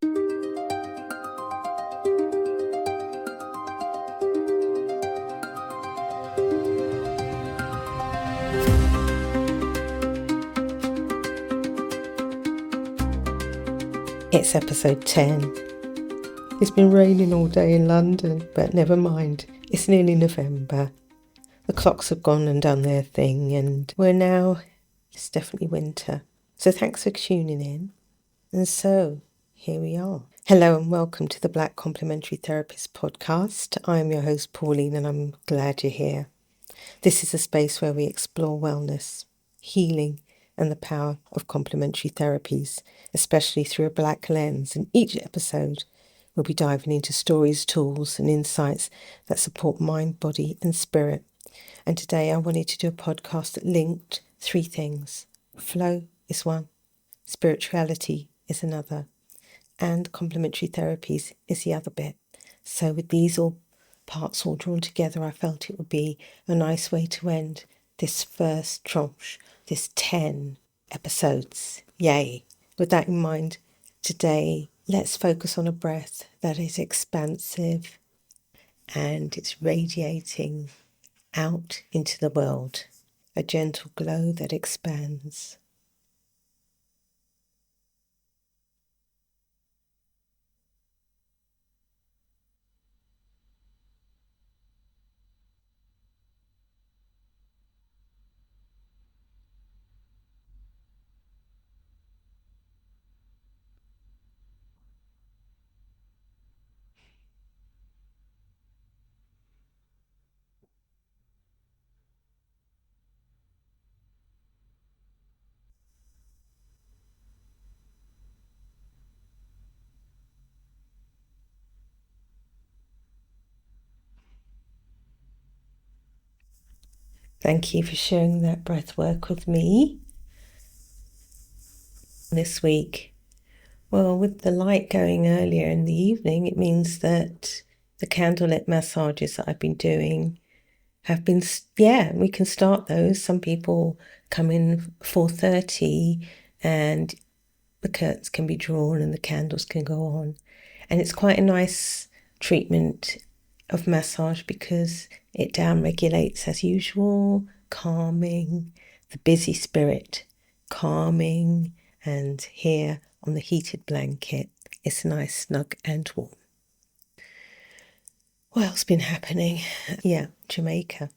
It's episode 10. It's been raining all day in London, but never mind. It's nearly November. The clocks have gone and done their thing, and it's definitely winter. So thanks for tuning in. And so, here we are. Hello and welcome to the Black Complementary Therapist podcast. I'm your host Pauline, and I'm glad you're here. This is a space where we explore wellness, healing, and the power of complementary therapies, especially through a Black lens. In each episode, we'll be diving into stories, tools, and insights that support mind, body, and spirit. And today I wanted to do a podcast that linked three things. Flow is one, spirituality is another, and complementary therapies is the other bit. So with these all parts all drawn together, I felt it would be a nice way to end this first tranche, this 10 episodes. Yay! With that in mind, today let's focus on a breath that is expansive and it's radiating out into the world. A gentle glow that expands. Thank you for sharing that breath work with me this week. Well, with the light going earlier in the evening, it means that the candlelit massages that I've been doing have been, we can start those. Some people come in 4:30 and the curtains can be drawn and the candles can go on. And it's quite a nice treatment of massage because it down-regulates as usual, calming the busy spirit, calming, and here on the heated blanket, it's nice, snug and warm. What else been happening? Jamaica.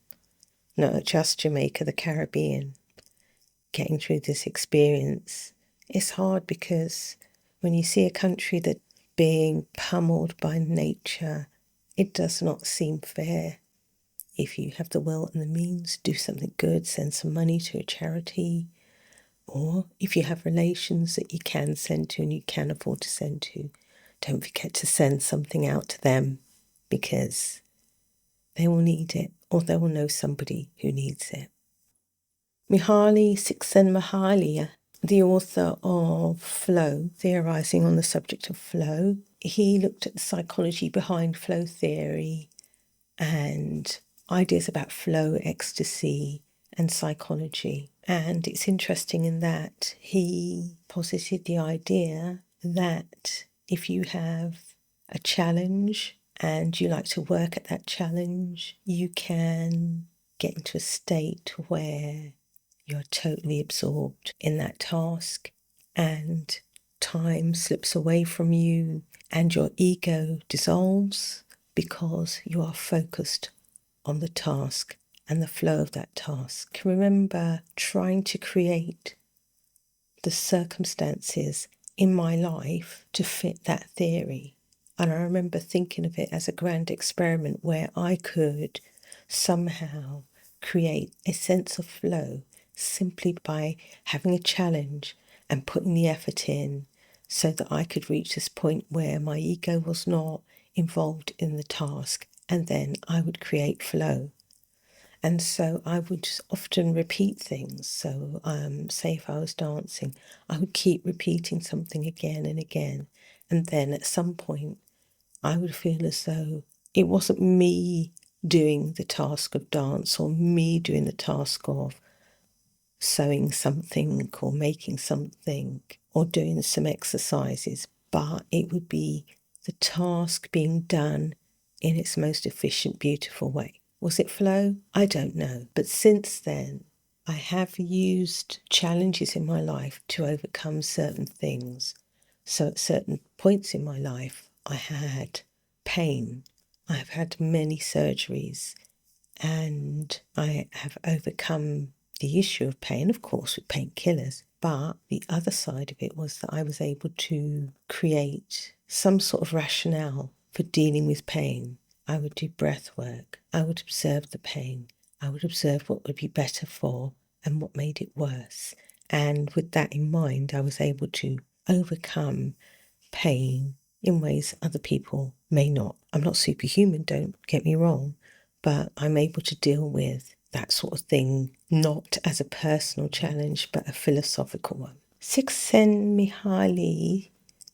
Not just Jamaica, the Caribbean. Getting through this experience. It's hard because when you see a country that's being pummeled by nature, it does not seem fair. If you have the will and the means, do something good, send some money to a charity, or if you have relations that you can send to and you can afford to send to, don't forget to send something out to them because they will need it or they will know somebody who needs it. Csíkszentmihályi, the author of Flow, theorising on the subject of flow, he looked at the psychology behind flow theory and ideas about flow, ecstasy, and psychology. And it's interesting in that he posited the idea that if you have a challenge and you like to work at that challenge, you can get into a state where you're totally absorbed in that task and time slips away from you and your ego dissolves because you are focused on the task and the flow of that task. Remember trying to create the circumstances in my life to fit that theory. And I remember thinking of it as a grand experiment where I could somehow create a sense of flow simply by having a challenge and putting the effort in so that I could reach this point where my ego was not involved in the task, and then I would create flow. And so I would often repeat things. So say if I was dancing, I would keep repeating something again and again. And then at some point, I would feel as though it wasn't me doing the task of dance or me doing the task of sewing something or making something or doing some exercises, but it would be the task being done in its most efficient, beautiful way. Was it flow? I don't know. But since then, I have used challenges in my life to overcome certain things. So at certain points in my life, I had pain. I've had many surgeries, and I have overcome the issue of pain, of course, with painkillers. But the other side of it was that I was able to create some sort of rationale for dealing with pain. I would do breath work. I would observe the pain. I would observe what would be better for and what made it worse. And with that in mind, I was able to overcome pain in ways other people may not. I'm not superhuman, don't get me wrong, but I'm able to deal with that sort of thing, not as a personal challenge, but a philosophical one. Csíkszentmihályi,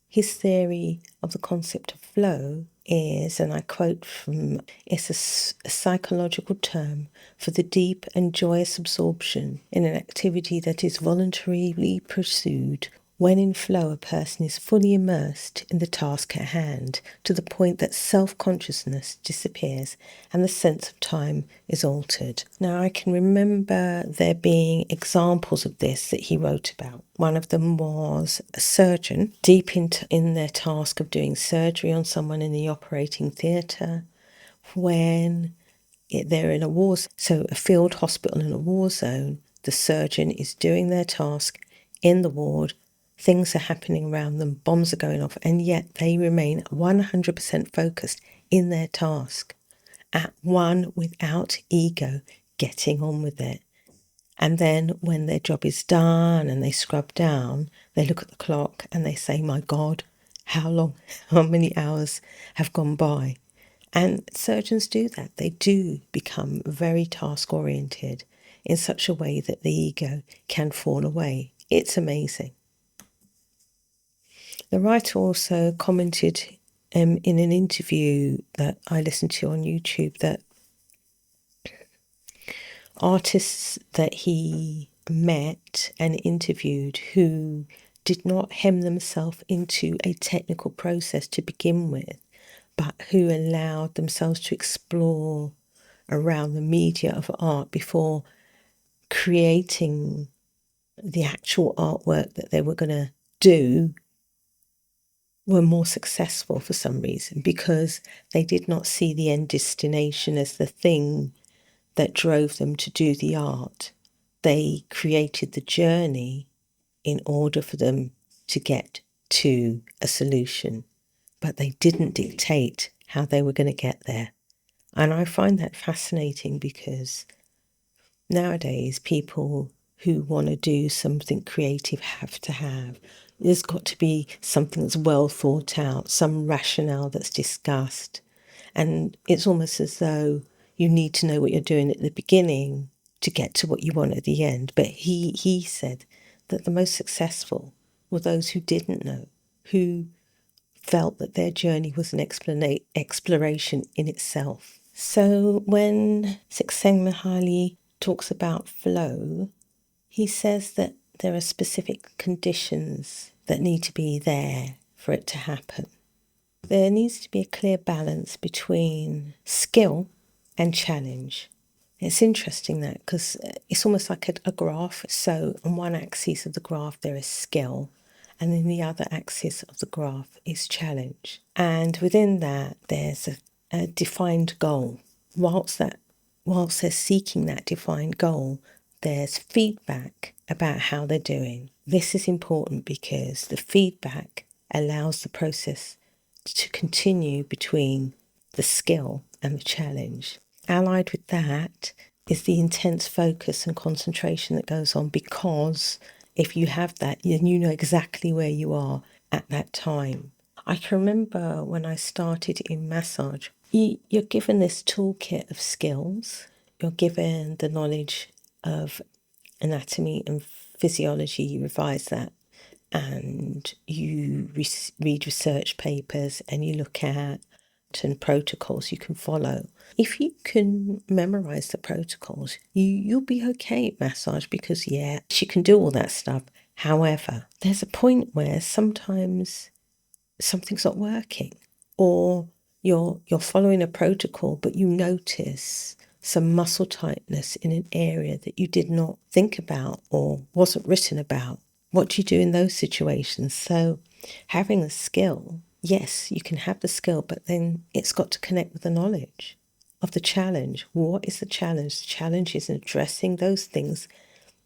his theory of the concept of flow is, and I quote from, it's a psychological term for the deep and joyous absorption in an activity that is voluntarily pursued. When in flow, a person is fully immersed in the task at hand to the point that self-consciousness disappears and the sense of time is altered. Now, I can remember there being examples of this that he wrote about. One of them was a surgeon deep in their task of doing surgery on someone in the operating theatre when they're in a war, so a field hospital in a war zone. The surgeon is doing their task in the ward. Things are happening around them, bombs are going off, and yet they remain 100% focused in their task, at one without ego, getting on with it. And then when their job is done and they scrub down, they look at the clock and they say, my God, how many hours have gone by? And surgeons do that. They do become very task-oriented in such a way that the ego can fall away. It's amazing. The writer also commented in an interview that I listened to on YouTube that artists that he met and interviewed who did not hem themselves into a technical process to begin with, but who allowed themselves to explore around the media of art before creating the actual artwork that they were going to do, were more successful for some reason, because they did not see the end destination as the thing that drove them to do the art. They created the journey in order for them to get to a solution, but they didn't dictate how they were going to get there. And I find that fascinating because nowadays people who want to do something creative there's got to be something that's well thought out, some rationale that's discussed. And it's almost as though you need to know what you're doing at the beginning to get to what you want at the end. But he said that the most successful were those who didn't know, who felt that their journey was an exploration in itself. So when Csíkszentmihályi talks about flow, he says that there are specific conditions that need to be there for it to happen. There needs to be a clear balance between skill and challenge. It's interesting that because it's almost like a graph. So on one axis of the graph there is skill, and then the other axis of the graph is challenge. And within that there's a defined goal. Whilst they're seeking that defined goal, there's feedback about how they're doing. This is important because the feedback allows the process to continue between the skill and the challenge. Allied with that is the intense focus and concentration that goes on, because if you have that, then you know exactly where you are at that time. I can remember when I started in massage, you're given this toolkit of skills. You're given the knowledge of anatomy and physiology, you revise that, and you read research papers and you look at and protocols you can follow. If you can memorize the protocols, you'll be okay at massage, because you can do all that stuff. However, there's a point where sometimes something's not working, or you're following a protocol, but you notice some muscle tightness in an area that you did not think about or wasn't written about. What do you do in those situations? So having a skill, yes, you can have the skill, but then it's got to connect with the knowledge of the challenge. What is the challenge? The challenge is addressing those things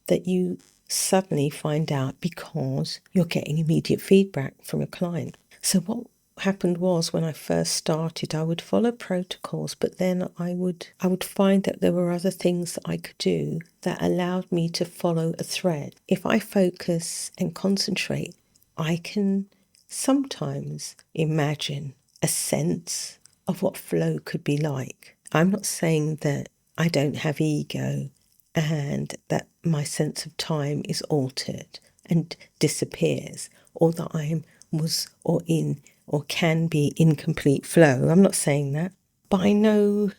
that you suddenly find out because you're getting immediate feedback from a client. So what happened was, when I first started, I would follow protocols, but then I would find that there were other things that I could do that allowed me to follow a thread. If I focus and concentrate, I can sometimes imagine a sense of what flow could be like. I'm not saying that I don't have ego and that my sense of time is altered and disappears, or that I was or in or can be in complete flow. I'm not saying that. But I know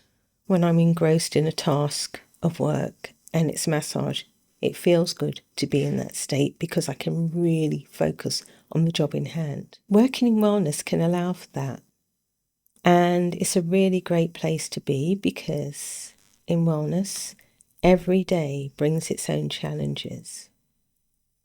when I'm engrossed in a task of work and it's massage, it feels good to be in that state because I can really focus on the job in hand. Working in wellness can allow for that. And it's a really great place to be because in wellness, every day brings its own challenges.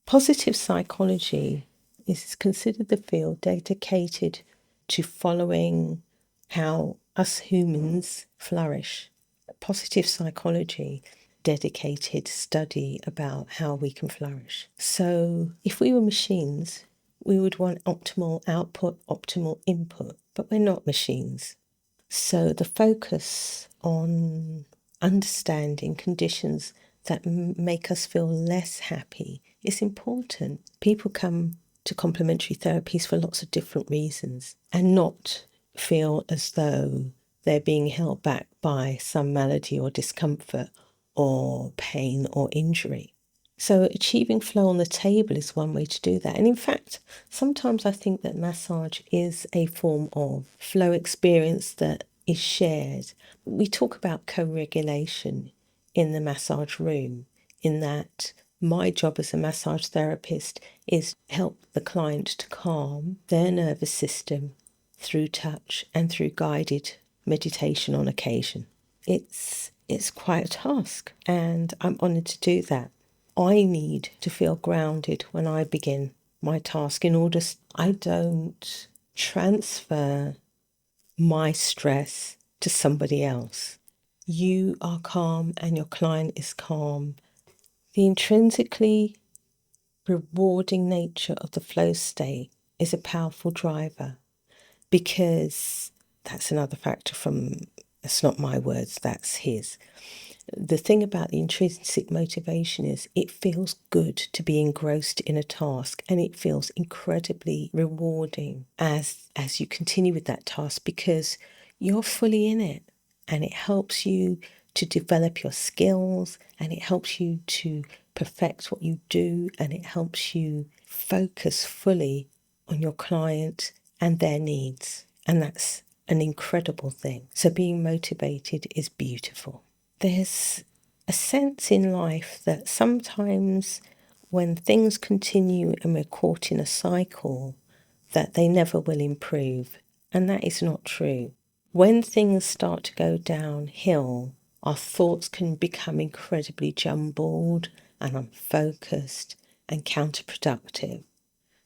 Positive psychology is considered the field dedicated to following how us humans flourish. Positive psychology dedicated study about how we can flourish. So if we were machines, we would want optimal output, optimal input, but we're not machines. So the focus on understanding conditions that make us feel less happy is important. People come to complementary therapies for lots of different reasons and not feel as though they're being held back by some malady or discomfort or pain or injury. So achieving flow on the table is one way to do that. And in fact, sometimes I think that massage is a form of flow experience that is shared. We talk about co-regulation in the massage room, in that my job as a massage therapist is help the client to calm their nervous system through touch and through guided meditation on occasion. It's quite a task, and I'm honoured to do that. I need to feel grounded when I begin my task in order I don't transfer my stress to somebody else. You are calm and your client is calm. The intrinsically rewarding nature of the flow state is a powerful driver, because that's another factor from, it's not my words, that's his. The thing about the intrinsic motivation is it feels good to be engrossed in a task, and it feels incredibly rewarding as you continue with that task, because you're fully in it, and it helps you to develop your skills, and it helps you to perfect what you do, and it helps you focus fully on your client and their needs. And that's an incredible thing. So being motivated is beautiful. There's a sense in life that sometimes when things continue and we're caught in a cycle, that they never will improve. And that is not true. When things start to go downhill, our thoughts can become incredibly jumbled and unfocused and counterproductive.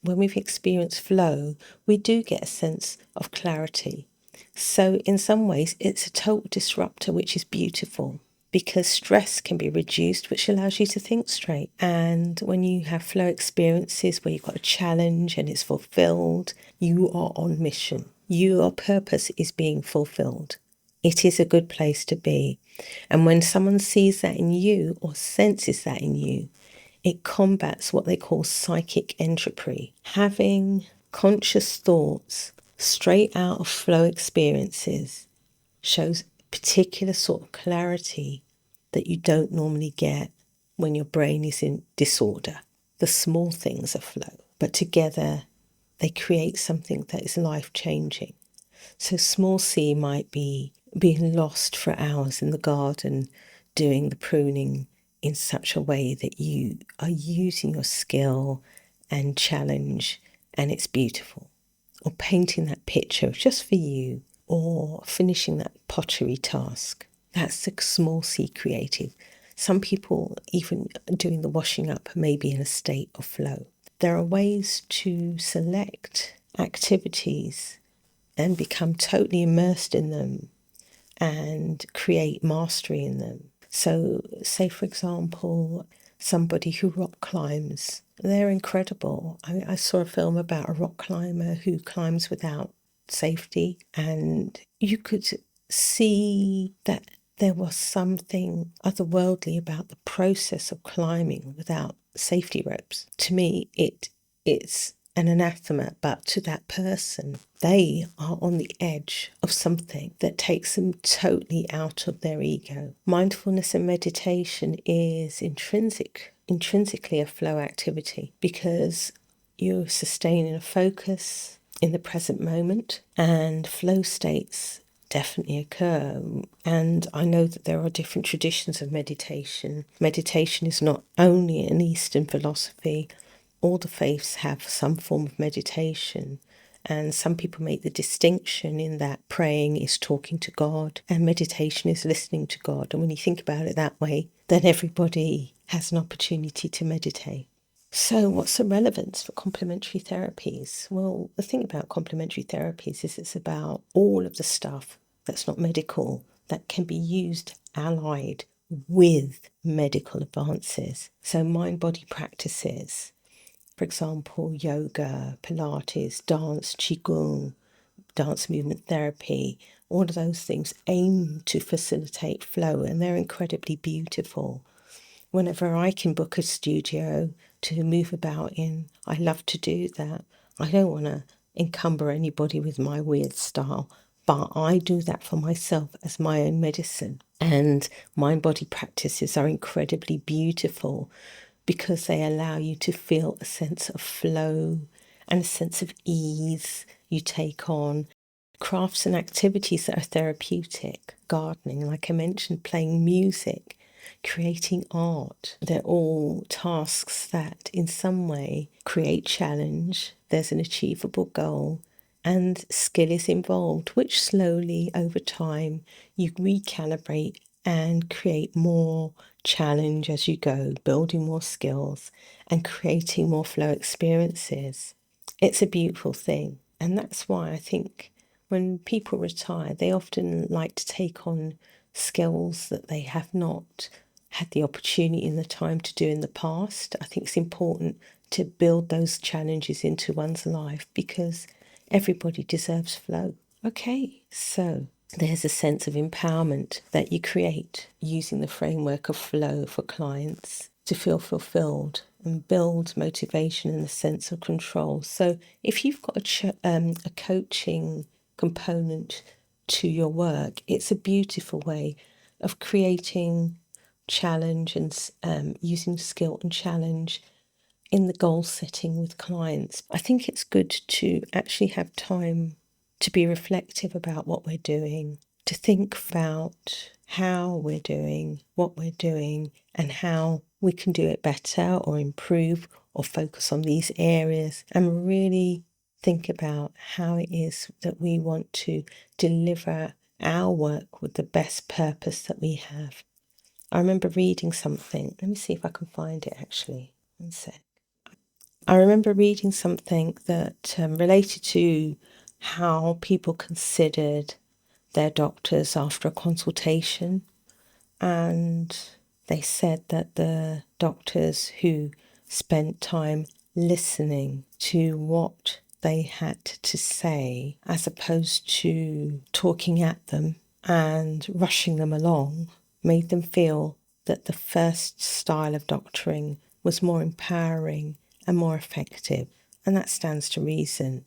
When we've experienced flow, we do get a sense of clarity. So in some ways, it's a total disruptor, which is beautiful, because stress can be reduced, which allows you to think straight. And when you have flow experiences where you've got a challenge and it's fulfilled, you are on mission. Your purpose is being fulfilled. It is a good place to be. And when someone sees that in you or senses that in you, it combats what they call psychic entropy. Having conscious thoughts straight out of flow experiences shows particular sort of clarity that you don't normally get when your brain is in disorder. The small things are flow, but together they create something that is life-changing. So small C might be being lost for hours in the garden doing the pruning in such a way that you are using your skill and challenge, and it's beautiful. or painting that picture just for you, or finishing that pottery task. That's the small C creative. Some people, even doing the washing up, may be in a state of flow. There are ways to select activities and become totally immersed in them and create mastery in them. So, say for example, somebody who rock climbs, they're incredible. I saw a film about a rock climber who climbs without safety, and you could see that there was something otherworldly about the process of climbing without safety ropes. To me, it's an anathema, but to that person, they are on the edge of something that takes them totally out of their ego. Mindfulness and meditation is intrinsically a flow activity, because you're sustaining a focus in the present moment, and flow states definitely occur. And I know that there are different traditions of meditation. Meditation is not only an Eastern philosophy. All the faiths have some form of meditation, and some people make the distinction in that praying is talking to God and meditation is listening to God. And when you think about it that way, then everybody has an opportunity to meditate. So what's the relevance for complementary therapies? Well, the thing about complementary therapies is it's about all of the stuff that's not medical that can be used allied with medical advances. So mind-body practices, for example, yoga, Pilates, dance, Qigong, dance movement therapy, all of those things aim to facilitate flow, and they're incredibly beautiful. Whenever I can book a studio to move about in, I love to do that. I don't want to encumber anybody with my weird style, but I do that for myself as my own medicine. And mind-body practices are incredibly beautiful because they allow you to feel a sense of flow and a sense of ease you take on. Crafts and activities that are therapeutic, gardening, like I mentioned, playing music, creating art. They're all tasks that in some way create challenge. There's an achievable goal and skill is involved, which slowly over time you recalibrate and create more challenge as you go, building more skills and creating more flow experiences. It's a beautiful thing. And that's why I think when people retire, they often like to take on skills that they have not had the opportunity and the time to do in the past. I think it's important to build those challenges into one's life because everybody deserves flow. Okay, so there's a sense of empowerment that you create using the framework of flow for clients to feel fulfilled and build motivation and a sense of control. So if you've got a coaching component to your work, it's a beautiful way of creating challenge and using skill and challenge in the goal setting with clients. I think it's good to actually have time to be reflective about what we're doing, to think about how we're doing, what we're doing, and how we can do it better or improve or focus on these areas, and really think about how it is that we want to deliver our work with the best purpose that we have. I remember reading something. Let me see if I can find it actually. One sec. I remember reading something that related to how people considered their doctors after a consultation, and they said that the doctors who spent time listening to what they had to say as opposed to talking at them and rushing them along made them feel that the first style of doctoring was more empowering and more effective, and that stands to reason.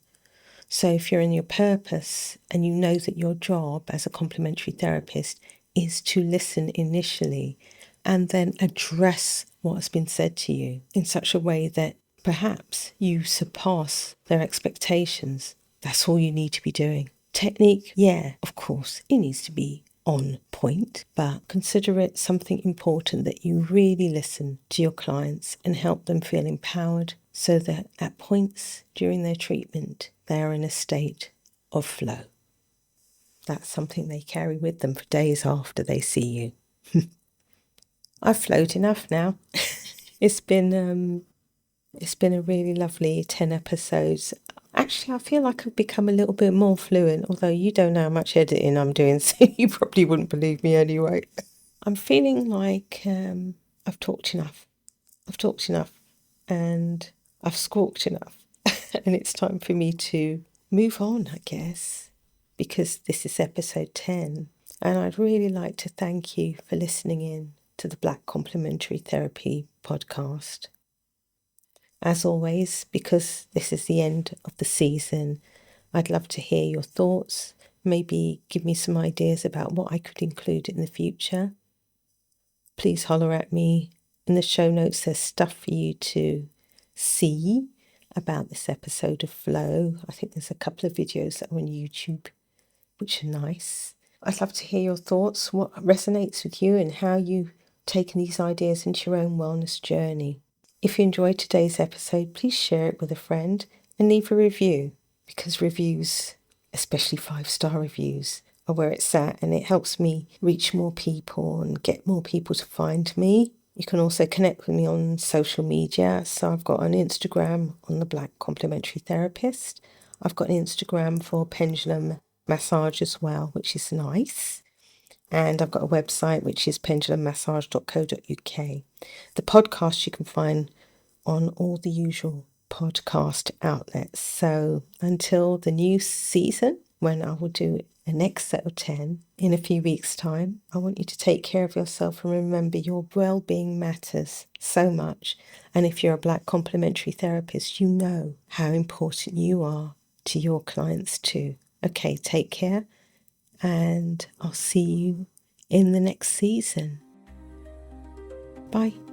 So if you're in your purpose and you know that your job as a complementary therapist is to listen initially and then address what has been said to you in such a way that perhaps you surpass their expectations, that's all you need to be doing. Technique, yeah, of course, it needs to be on point, but consider it something important that you really listen to your clients and help them feel empowered, so that at points during their treatment, they are in a state of flow. That's something they carry with them for days after they see you. I've flowed enough now. It's been a really lovely 10 episodes. Actually, I feel like I've become a little bit more fluent, although you don't know how much editing I'm doing, so you probably wouldn't believe me anyway. I'm feeling like I've talked enough. And I've squawked enough. And it's time for me to move on, I guess, because this is episode 10. And I'd really like to thank you for listening in to the Black Complementary Therapy podcast. As always, because this is the end of the season, I'd love to hear your thoughts, maybe give me some ideas about what I could include in the future. Please holler at me. In the show notes, there's stuff for you to see about this episode of Flow. I think there's a couple of videos that are on YouTube, which are nice. I'd love to hear your thoughts, what resonates with you and how you've taken these ideas into your own wellness journey. If you enjoyed today's episode, please share it with a friend and leave a review, because reviews, especially 5-star reviews, are where it's at, and it helps me reach more people and get more people to find me. You can also connect with me on social media. So I've got an Instagram on the Black Complementary Therapist. I've got an Instagram for pendulum massage as well, which is nice. And I've got a website, which is pendulummassage.co.uk. The podcast you can find on all the usual podcast outlets. So until the new season, when I will do the next set of 10 in a few weeks' time, I want you to take care of yourself and remember your well-being matters so much. And if you're a Black complementary therapist, you know how important you are to your clients too. Okay, take care, and I'll see you in the next season. Bye.